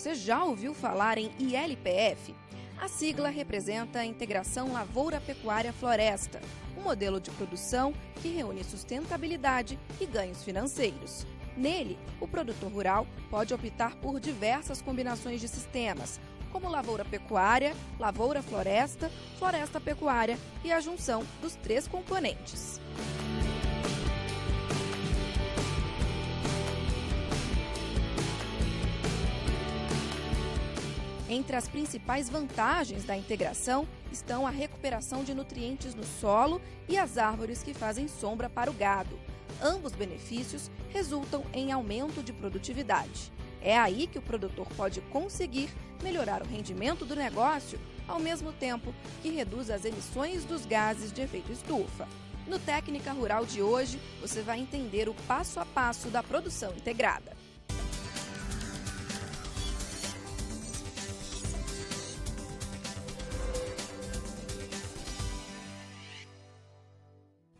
Você já ouviu falar em ILPF? A sigla representa a Integração Lavoura-Pecuária-Floresta, um modelo de produção que reúne sustentabilidade e ganhos financeiros. Nele, o produtor rural pode optar por diversas combinações de sistemas, como lavoura-pecuária, lavoura-floresta, floresta-pecuária e a junção dos três componentes. Entre as principais vantagens da integração estão a recuperação de nutrientes no solo e as árvores que fazem sombra para o gado. Ambos benefícios resultam em aumento de produtividade. É aí que o produtor pode conseguir melhorar o rendimento do negócio, ao mesmo tempo que reduz as emissões dos gases de efeito estufa. No Técnica Rural de hoje, você vai entender o passo a passo da produção integrada.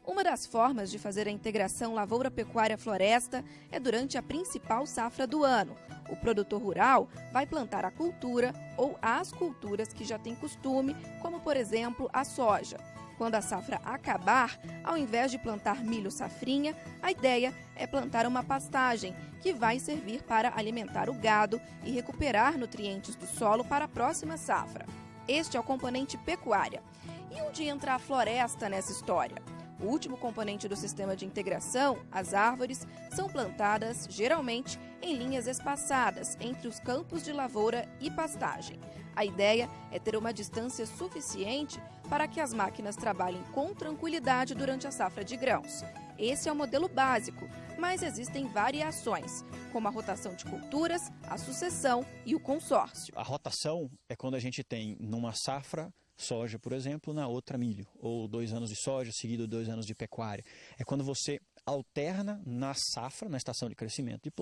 Uma das formas de fazer a integração lavoura-pecuária-floresta é durante a principal safra do ano. O produtor rural vai plantar a cultura ou as culturas que já tem costume, como por exemplo a soja. Quando a safra acabar, ao invés de plantar milho safrinha, a ideia é plantar uma pastagem que vai servir para alimentar o gado e recuperar nutrientes do solo para a próxima safra. Este é o componente pecuária. E onde entra a floresta nessa história? O último componente do sistema de integração, as árvores, são plantadas, geralmente, em linhas espaçadas entre os campos de lavoura e pastagem. A ideia é ter uma distância suficiente para que as máquinas trabalhem com tranquilidade durante a safra de grãos. Esse é o modelo básico, mas existem variações, como a rotação de culturas, a sucessão e o consórcio. A rotação é quando a gente tem numa safra soja, por exemplo, na outra milho, ou 2 anos de soja seguido de 2 anos de pecuária. É quando você alterna na safra, na estação de crescimento de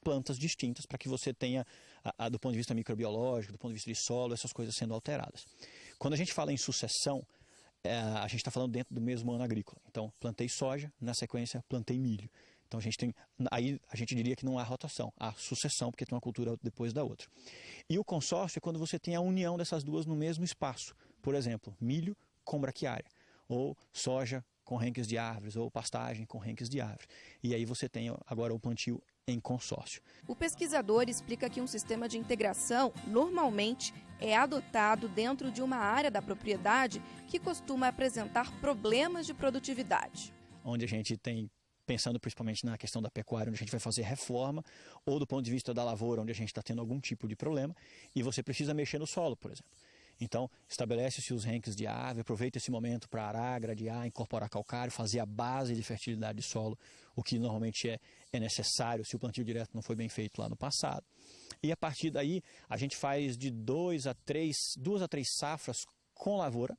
plantas distintas, para que você tenha, do ponto de vista microbiológico, do ponto de vista de solo, essas coisas sendo alteradas. Quando a gente fala em sucessão, a gente está falando dentro do mesmo ano agrícola. Então, plantei soja, na sequência plantei milho. Então aí a gente diria que não há rotação, há sucessão, porque tem uma cultura depois da outra. E o consórcio é quando você tem a união dessas duas no mesmo espaço. Por exemplo, milho com braquiária, ou soja com renques de árvores, ou pastagem com renques de árvores. E aí você tem agora o plantio em consórcio. O pesquisador explica que um sistema de integração, normalmente, é adotado dentro de uma área da propriedade que costuma apresentar problemas de produtividade. Onde a gente tem, pensando principalmente na questão da pecuária, onde a gente vai fazer reforma, ou do ponto de vista da lavoura, onde a gente está tendo algum tipo de problema, e você precisa mexer no solo, por exemplo. Então, estabelece-se os renques de árvore, aproveita esse momento para arar, gradear, incorporar calcário, fazer a base de fertilidade de solo, o que normalmente é necessário se o plantio direto não foi bem feito lá no passado. E a partir daí, a gente faz de 2 a 3 safras com lavoura,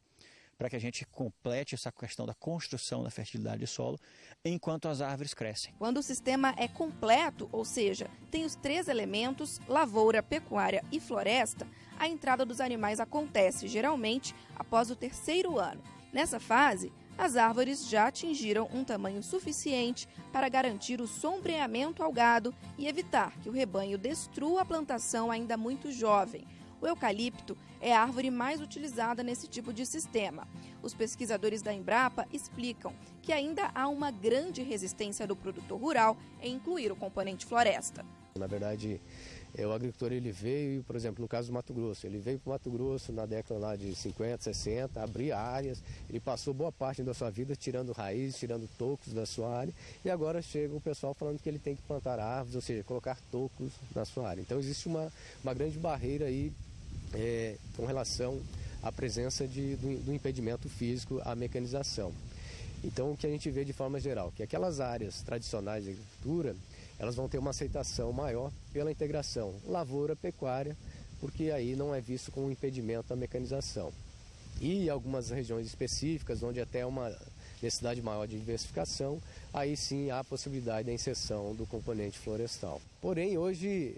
para que a gente complete essa questão da construção da fertilidade de solo, enquanto as árvores crescem. Quando o sistema é completo, ou seja, tem os 3 elementos, lavoura, pecuária e floresta, a entrada dos animais acontece, geralmente, após o 3º ano. Nessa fase, as árvores já atingiram um tamanho suficiente para garantir o sombreamento ao gado e evitar que o rebanho destrua a plantação ainda muito jovem. O eucalipto é a árvore mais utilizada nesse tipo de sistema. Os pesquisadores da Embrapa explicam que ainda há uma grande resistência do produtor rural em incluir o componente floresta. Na verdade, o agricultor ele veio, por exemplo, no caso do Mato Grosso, ele veio para o Mato Grosso na década lá de 50, 60, abria áreas, ele passou boa parte da sua vida tirando raízes, tirando tocos da sua área, e agora chega o pessoal falando que ele tem que plantar árvores, ou seja, colocar tocos na sua área. Então existe uma grande barreira aí com relação à presença do impedimento físico à mecanização. Então o que a gente vê de forma geral, que aquelas áreas tradicionais de agricultura, elas vão ter uma aceitação maior pela integração lavoura-pecuária, porque aí não é visto como um impedimento à mecanização. E algumas regiões específicas, onde até uma necessidade maior de diversificação, aí sim há a possibilidade da inserção do componente florestal. Porém, hoje,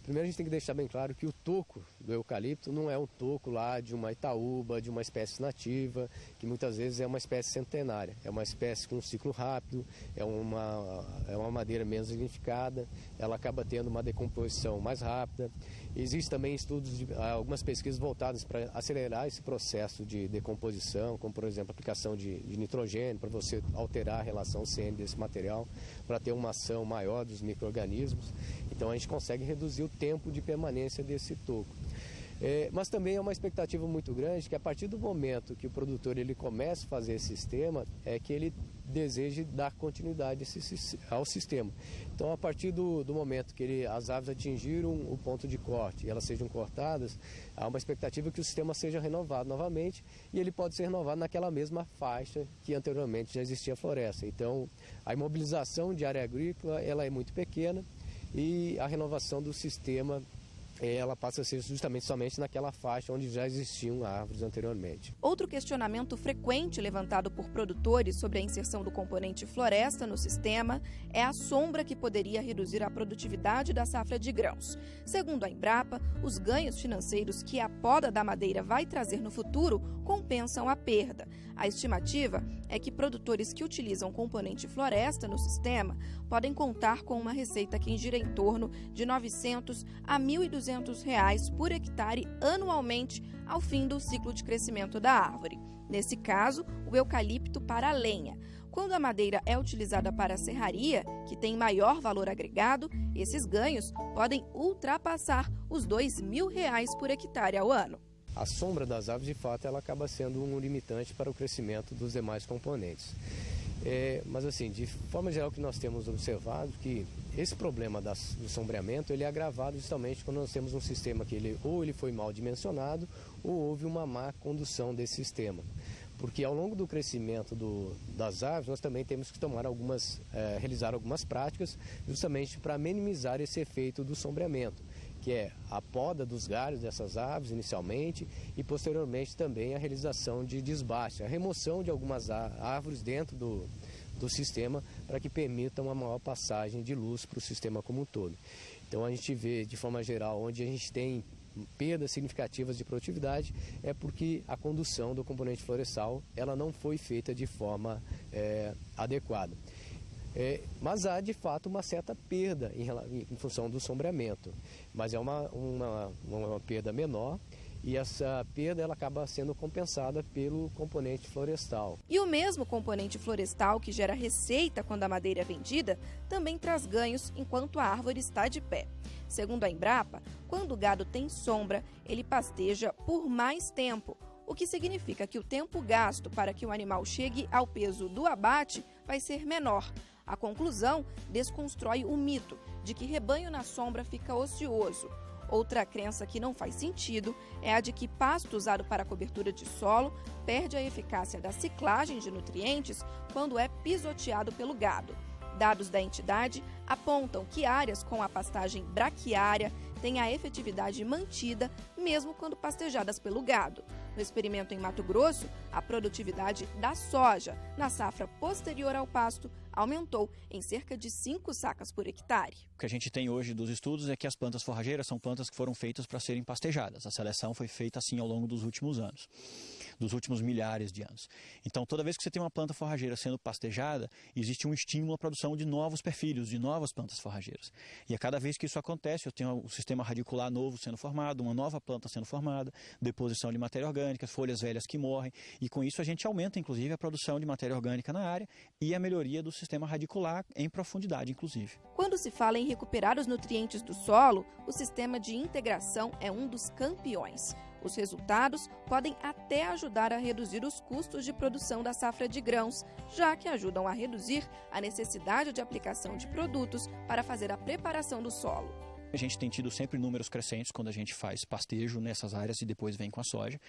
primeiro a gente tem que deixar bem claro que o toco do eucalipto não é um toco lá de uma Itaúba, de uma espécie nativa, que muitas vezes é uma espécie centenária. É uma espécie com um ciclo rápido, é uma madeira menos lignificada, ela acaba tendo uma decomposição mais rápida. Existem também algumas pesquisas voltadas para acelerar esse processo de decomposição, como por exemplo a aplicação de nitrogênio, para você alterar a relação CN desse material, para ter uma ação maior dos micro-organismos. Então a gente consegue reduzir o tempo de permanência desse toco. Mas também é uma expectativa muito grande que a partir do momento que o produtor ele começa a fazer esse sistema, é que ele deseje dar continuidade ao sistema. Então, a partir do momento que as aves atingiram o ponto de corte e elas sejam cortadas, há uma expectativa que o sistema seja renovado novamente e ele pode ser renovado naquela mesma faixa que anteriormente já existia a floresta. Então, a imobilização de área agrícola ela é muito pequena e a renovação do sistema ela passa a ser justamente somente naquela faixa onde já existiam árvores anteriormente. Outro questionamento frequente levantado por produtores sobre a inserção do componente floresta no sistema é a sombra que poderia reduzir a produtividade da safra de grãos. Segundo a Embrapa, os ganhos financeiros que a poda da madeira vai trazer no futuro compensam a perda. A estimativa é que produtores que utilizam componente floresta no sistema podem contar com uma receita que gira em torno de R$ 900 a R$ 1.200 por hectare anualmente ao fim do ciclo de crescimento da árvore. Nesse caso, o eucalipto para a lenha. Quando a madeira é utilizada para a serraria, que tem maior valor agregado, esses ganhos podem ultrapassar os R$ 2.000 por hectare ao ano. A sombra das árvores, de fato, ela acaba sendo um limitante para o crescimento dos demais componentes. Mas assim, de forma geral, o que nós temos observado que esse problema do sombreamento ele é agravado justamente quando nós temos um sistema que ele foi mal dimensionado ou houve uma má condução desse sistema. Porque ao longo do crescimento das árvores nós também temos que realizar algumas práticas justamente para minimizar esse efeito do sombreamento, que é a poda dos galhos dessas árvores inicialmente e posteriormente também a realização de desbaste, a remoção de algumas árvores dentro do sistema para que permitam uma maior passagem de luz para o sistema como um todo. Então a gente vê de forma geral onde a gente tem perdas significativas de produtividade é porque a condução do componente florestal ela não foi feita de forma adequada. Mas há de fato uma certa perda em função do sombreamento, mas é uma perda menor e essa perda ela acaba sendo compensada pelo componente florestal. E o mesmo componente florestal que gera receita quando a madeira é vendida também traz ganhos enquanto a árvore está de pé. Segundo a Embrapa, quando o gado tem sombra, ele pasteja por mais tempo, o que significa que o tempo gasto para que o animal chegue ao peso do abate vai ser menor. A conclusão desconstrói o mito de que rebanho na sombra fica ocioso. Outra crença que não faz sentido é a de que pasto usado para cobertura de solo perde a eficácia da ciclagem de nutrientes quando é pisoteado pelo gado. Dados da entidade apontam que áreas com a pastagem braquiária têm a efetividade mantida mesmo quando pastejadas pelo gado. No experimento em Mato Grosso, a produtividade da soja na safra posterior ao pasto aumentou em cerca de 5 sacas por hectare. O que a gente tem hoje dos estudos é que as plantas forrageiras são plantas que foram feitas para serem pastejadas. A seleção foi feita assim ao longo dos últimos anos, dos últimos milhares de anos. Então, toda vez que você tem uma planta forrageira sendo pastejada, existe um estímulo à produção de novos perfilhos, de novas plantas forrageiras. E a cada vez que isso acontece, eu tenho o sistema radicular novo sendo formado, uma nova planta sendo formada, deposição de matéria orgânica, folhas velhas que morrem, e com isso a gente aumenta, inclusive, a produção de matéria orgânica na área e a melhoria do sistema radicular em profundidade, inclusive. Quando se fala em recuperar os nutrientes do solo, o sistema de integração é um dos campeões. Os resultados podem até ajudar a reduzir os custos de produção da safra de grãos, já que ajudam a reduzir a necessidade de aplicação de produtos para fazer a preparação do solo. A gente tem tido sempre números crescentes quando a gente faz pastejo nessas áreas e depois vem com a soja,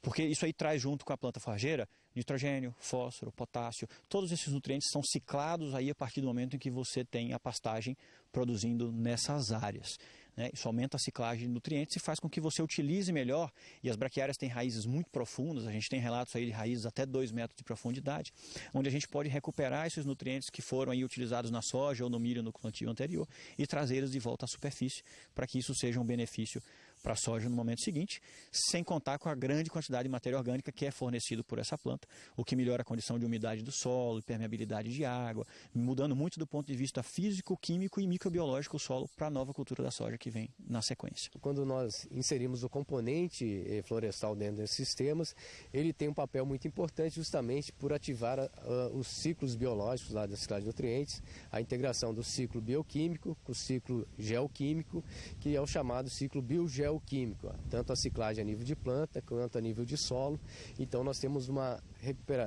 porque isso aí traz junto com a planta forrageira nitrogênio, fósforo, potássio, todos esses nutrientes são ciclados aí a partir do momento em que você tem a pastagem produzindo nessas áreas. né? Isso aumenta a ciclagem de nutrientes e faz com que você utilize melhor. E as braquiárias têm raízes muito profundas, a gente tem relatos aí de raízes até 2 metros de profundidade, onde a gente pode recuperar esses nutrientes que foram aí utilizados na soja ou no milho no plantio anterior e trazê-los de volta à superfície, para que isso seja um benefício para a soja no momento seguinte, sem contar com a grande quantidade de matéria orgânica que é fornecido por essa planta, o que melhora a condição de umidade do solo, permeabilidade de água, mudando muito do ponto de vista físico, químico e microbiológico o solo para a nova cultura da soja que vem na sequência. Quando nós inserimos o componente florestal dentro desses sistemas, ele tem um papel muito importante justamente por ativar os ciclos biológicos lá da ciclagem de nutrientes, a integração do ciclo bioquímico com o ciclo geoquímico, que é o chamado ciclo biogeoquímico, tanto a ciclagem a nível de planta quanto a nível de solo. Então nós temos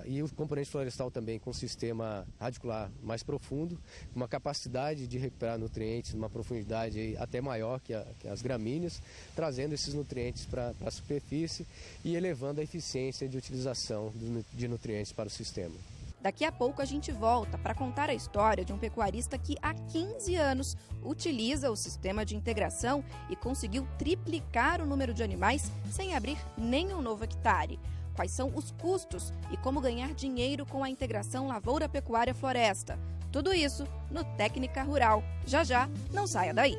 e o componente florestal também com um sistema radicular mais profundo, uma capacidade de recuperar nutrientes numa profundidade até maior que as gramíneas, trazendo esses nutrientes para a superfície e elevando a eficiência de utilização de nutrientes para o sistema. Daqui a pouco a gente volta para contar a história de um pecuarista que há 15 anos utiliza o sistema de integração e conseguiu triplicar o número de animais sem abrir nenhum novo hectare. Quais são os custos e como ganhar dinheiro com a integração lavoura-pecuária-floresta? Tudo isso no Técnica Rural. Já já, não saia daí!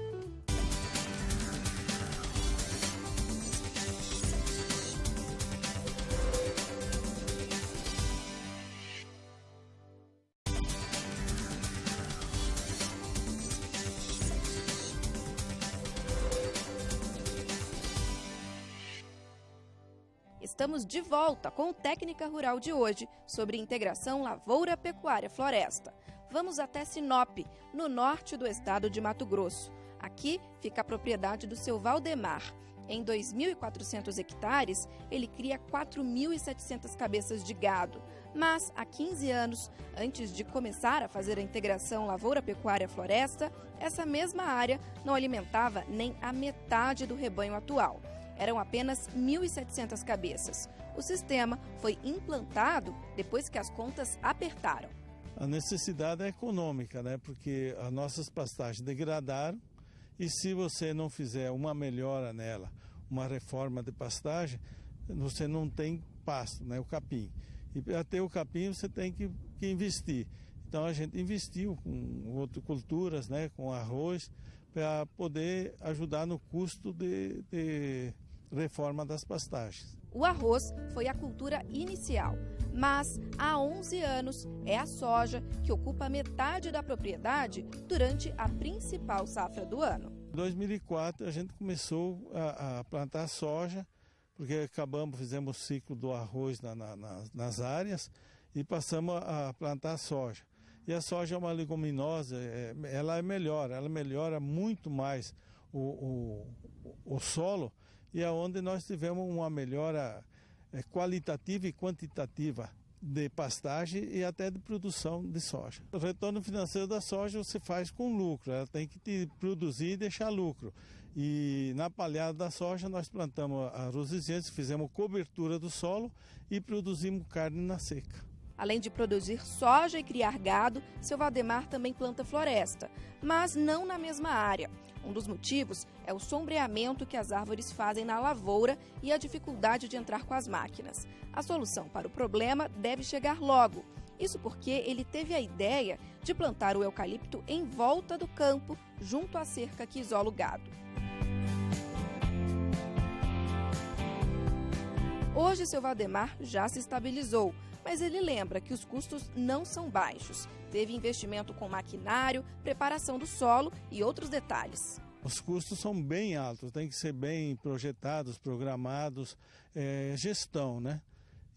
Estamos de volta com o Técnica Rural de hoje sobre integração lavoura-pecuária-floresta. Vamos até Sinop, no norte do estado de Mato Grosso. Aqui fica a propriedade do seu Valdemar. Em 2.400 hectares, ele cria 4.700 cabeças de gado. Mas há 15 anos, antes de começar a fazer a integração lavoura-pecuária-floresta, essa mesma área não alimentava nem a metade do rebanho atual. Eram apenas 1.700 cabeças. O sistema foi implantado depois que as contas apertaram. A necessidade é econômica, né? Porque as nossas pastagens degradaram e se você não fizer uma melhora nela, uma reforma de pastagem, você não tem pasto, né? O capim. E para ter o capim você tem que investir. Então a gente investiu com outras culturas, né? Com arroz, para poder ajudar no custo de reforma das pastagens. O arroz foi a cultura inicial, mas há 11 anos é a soja que ocupa metade da propriedade durante a principal safra do ano. Em 2004 a gente começou a plantar soja, porque fizemos o ciclo do arroz nas áreas e passamos a plantar soja. E a soja é uma leguminosa, ela melhora muito mais o solo, e é onde nós tivemos uma melhora qualitativa e quantitativa de pastagem e até de produção de soja. O retorno financeiro da soja você faz com lucro, ela tem que te produzir e deixar lucro. E na palhada da soja nós plantamos arrozes, fizemos cobertura do solo e produzimos carne na seca. Além de produzir soja e criar gado, seu Valdemar também planta floresta, mas não na mesma área. Um dos motivos é o sombreamento que as árvores fazem na lavoura e a dificuldade de entrar com as máquinas. A solução para o problema deve chegar logo. Isso porque ele teve a ideia de plantar o eucalipto em volta do campo, junto à cerca que isola o gado. Hoje, seu Valdemar já se estabilizou, mas ele lembra que os custos não são baixos. Teve investimento com maquinário, preparação do solo e outros detalhes. Os custos são bem altos, tem que ser bem projetados, programados, gestão, né?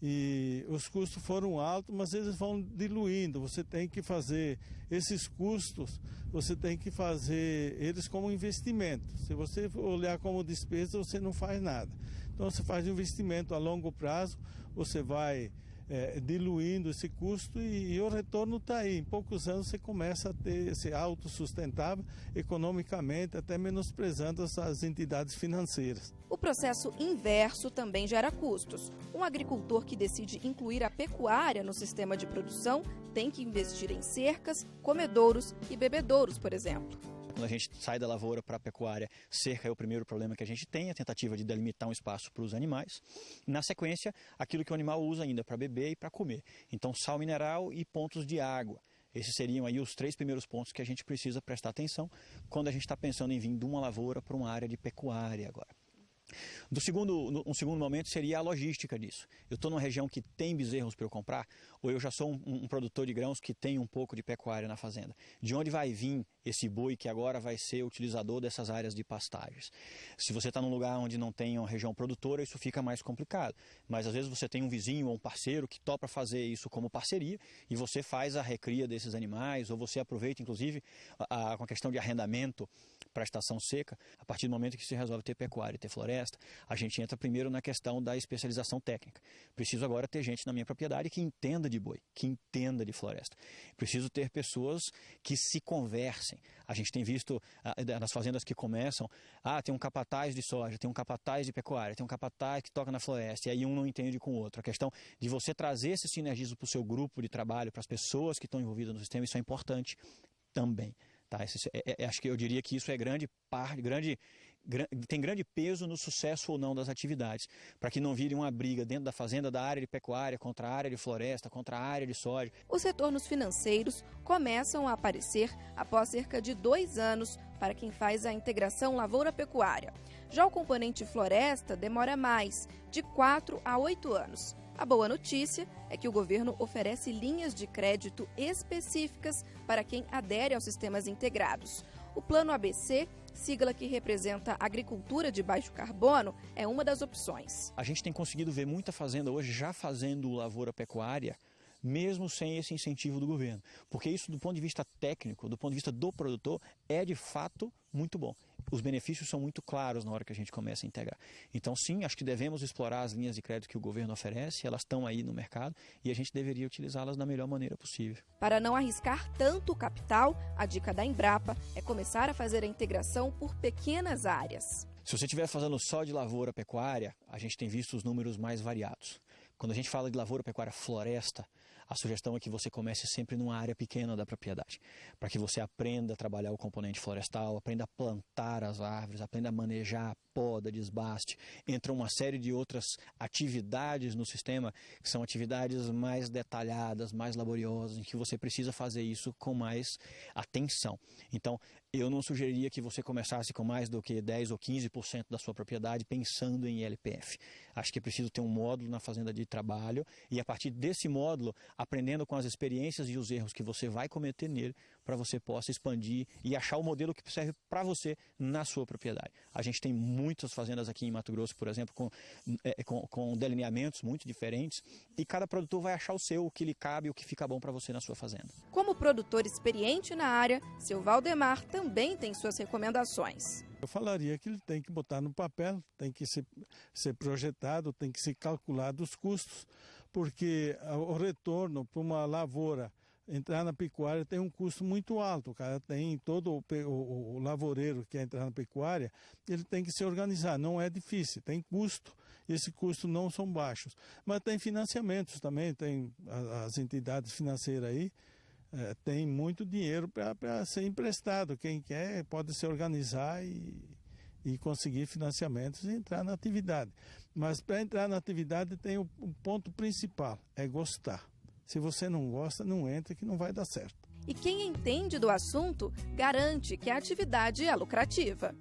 E os custos foram altos, mas eles vão diluindo. Você tem que fazer esses custos, você tem que fazer eles como investimento. Se você olhar como despesa, você não faz nada. Então você faz um investimento a longo prazo, você vai diluindo esse custo e o retorno está aí. Em poucos anos você começa a ser autossustentável economicamente, até menosprezando as entidades financeiras. O processo inverso também gera custos. Um agricultor que decide incluir a pecuária no sistema de produção tem que investir em cercas, comedouros e bebedouros, por exemplo. Quando a gente sai da lavoura para a pecuária, cerca é o primeiro problema que a gente tem, a tentativa de delimitar um espaço para os animais. Na sequência, aquilo que o animal usa ainda para beber e para comer. Então, sal mineral e pontos de água. Esses seriam aí os 3 primeiros pontos que a gente precisa prestar atenção quando a gente está pensando em vir de uma lavoura para uma área de pecuária agora. Um segundo momento seria a logística disso. Eu estou numa região que tem bezerros para eu comprar, ou eu já sou um produtor de grãos que tem um pouco de pecuária na fazenda. De onde vai vir esse boi que agora vai ser utilizador dessas áreas de pastagens? Se você está num lugar onde não tem uma região produtora, isso fica mais complicado. Mas às vezes você tem um vizinho ou um parceiro que topa fazer isso como parceria e você faz a recria desses animais, ou você aproveita inclusive com a questão de arrendamento para a estação seca. A partir do momento que se resolve ter pecuária e ter floresta, a gente entra primeiro na questão da especialização técnica. Preciso agora ter gente na minha propriedade que entenda de boi, que entenda de floresta. Preciso ter pessoas que se conversem. A gente tem visto nas fazendas que começam, tem um capataz de soja, tem um capataz de pecuária, tem um capataz que toca na floresta, e aí um não entende com o outro. A questão de você trazer esse sinergismo para o seu grupo de trabalho, para as pessoas que estão envolvidas no sistema, isso é importante também. Tá? Acho que eu diria que isso é tem grande peso no sucesso ou não das atividades, para que não vire uma briga dentro da fazenda da área de pecuária contra a área de floresta, contra a área de soja. Os retornos financeiros começam a aparecer após cerca de 2 anos para quem faz a integração lavoura-pecuária. Já o componente floresta demora mais, de 4 a 8 anos. A boa notícia é que o governo oferece linhas de crédito específicas para quem adere aos sistemas integrados. O Plano ABC, sigla que representa agricultura de baixo carbono, é uma das opções. A gente tem conseguido ver muita fazenda hoje já fazendo lavoura-pecuária, mesmo sem esse incentivo do governo. Porque isso, do ponto de vista técnico, do ponto de vista do produtor, é de fato muito bom. Os benefícios são muito claros na hora que a gente começa a integrar. Então, sim, acho que devemos explorar as linhas de crédito que o governo oferece, elas estão aí no mercado e a gente deveria utilizá-las da melhor maneira possível. Para não arriscar tanto o capital, a dica da Embrapa é começar a fazer a integração por pequenas áreas. Se você estiver fazendo só de lavoura pecuária, a gente tem visto os números mais variados. Quando a gente fala de lavoura pecuária floresta, a sugestão é que você comece sempre numa área pequena da propriedade, para que você aprenda a trabalhar o componente florestal, aprenda a plantar as árvores, aprenda a manejar a poda, desbaste. Entra uma série de outras atividades no sistema, que são atividades mais detalhadas, mais laboriosas, em que você precisa fazer isso com mais atenção. Então, eu não sugeriria que você começasse com mais do que 10 ou 15% da sua propriedade pensando em LPF. Acho que é preciso ter um módulo na fazenda de trabalho e, a partir desse módulo, aprendendo com as experiências e os erros que você vai cometer nele, para você possa expandir e achar o modelo que serve para você na sua propriedade. A gente tem muitas fazendas aqui em Mato Grosso, por exemplo, com delineamentos muito diferentes, e cada produtor vai achar o seu, o que lhe cabe, o que fica bom para você na sua fazenda. Como produtor experiente na área, seu Valdemar também tem suas recomendações. Eu falaria que ele tem que botar no papel, tem que ser projetado, tem que ser calculado os custos, porque o retorno para uma lavoura entrar na pecuária tem um custo muito alto. O cara tem todo o lavoureiro que quer entrar na pecuária, ele tem que se organizar. Não é difícil, tem custo. Esse custo não são baixos. Mas tem financiamentos também, tem as entidades financeiras aí, tem muito dinheiro para ser emprestado. Quem quer pode se organizar e conseguir financiamentos e entrar na atividade. Mas para entrar na atividade tem o ponto principal, é gostar. Se você não gosta, não entra, que não vai dar certo. E quem entende do assunto garante que a atividade é lucrativa.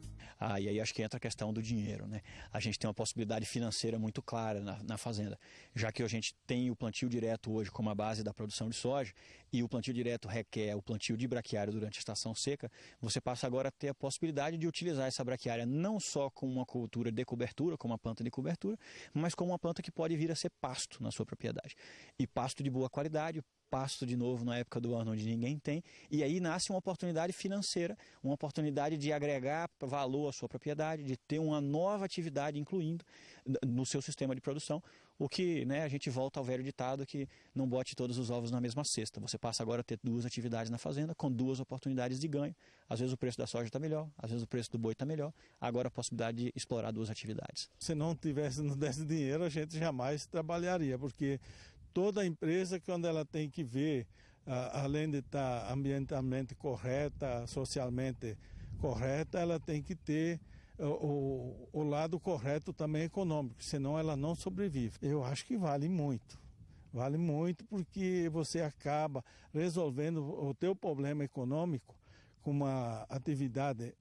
E aí acho que entra a questão do dinheiro, né? A gente tem uma possibilidade financeira muito clara na fazenda, já que a gente tem o plantio direto hoje como a base da produção de soja, e o plantio direto requer o plantio de braquiária durante a estação seca, você passa agora a ter a possibilidade de utilizar essa braquiária não só como uma cultura de cobertura, como uma planta de cobertura, mas como uma planta que pode vir a ser pasto na sua propriedade. E pasto de boa qualidade, pasto de novo na época do ano onde ninguém tem, e aí nasce uma oportunidade financeira, uma oportunidade de agregar valor à sua propriedade, de ter uma nova atividade incluindo no seu sistema de produção, o que, né, a gente volta ao velho ditado que não bote todos os ovos na mesma cesta. Você passa agora a ter 2 atividades na fazenda com 2 oportunidades de ganho. Às vezes o preço da soja está melhor, às vezes o preço do boi está melhor. Agora a possibilidade de explorar 2 atividades. Se não desse dinheiro, a gente jamais trabalharia, porque toda empresa, quando ela tem que ver, além de estar ambientalmente correta, socialmente correta, ela tem que ter o lado correto também econômico, senão ela não sobrevive. Eu acho que vale muito. Vale muito porque você acaba resolvendo o teu problema econômico com uma atividade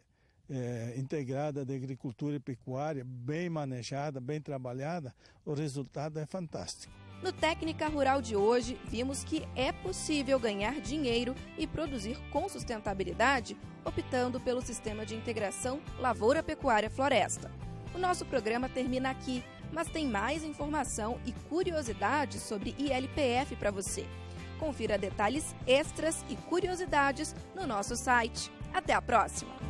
integrada de agricultura e pecuária, bem manejada, bem trabalhada. O resultado é fantástico. No Técnica Rural de hoje, vimos que é possível ganhar dinheiro e produzir com sustentabilidade, optando pelo sistema de integração Lavoura Pecuária Floresta. O nosso programa termina aqui, mas tem mais informação e curiosidades sobre ILPF para você. Confira detalhes extras e curiosidades no nosso site. Até a próxima!